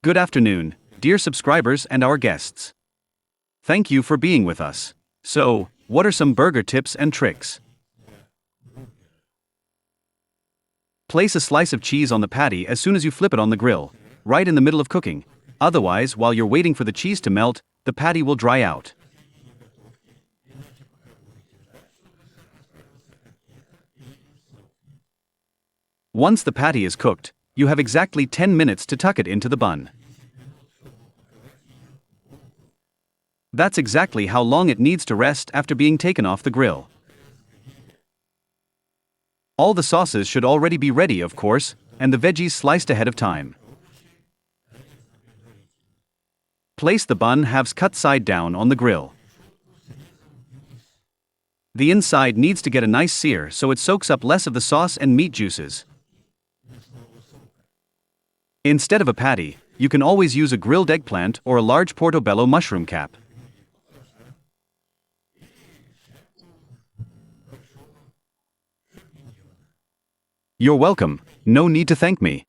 Good afternoon, dear subscribers and our guests. Thank you for being with us. So, what are some burger tips and tricks? Place a slice of cheese on the patty as soon as you flip it on the grill, right in the middle of cooking. Otherwise, while you're waiting for the cheese to melt, the patty will dry out. Once the patty is cooked, you have exactly 10 minutes to tuck it into the bun. That's exactly how long it needs to rest after being taken off the grill. All the sauces should already be ready, of course, and the veggies sliced ahead of time. Place the bun halves cut side down on the grill. The inside needs to get a nice sear so it soaks up less of the sauce and meat juices. Instead of a patty, you can always use a grilled eggplant or a large portobello mushroom cap. You're welcome, no need to thank me.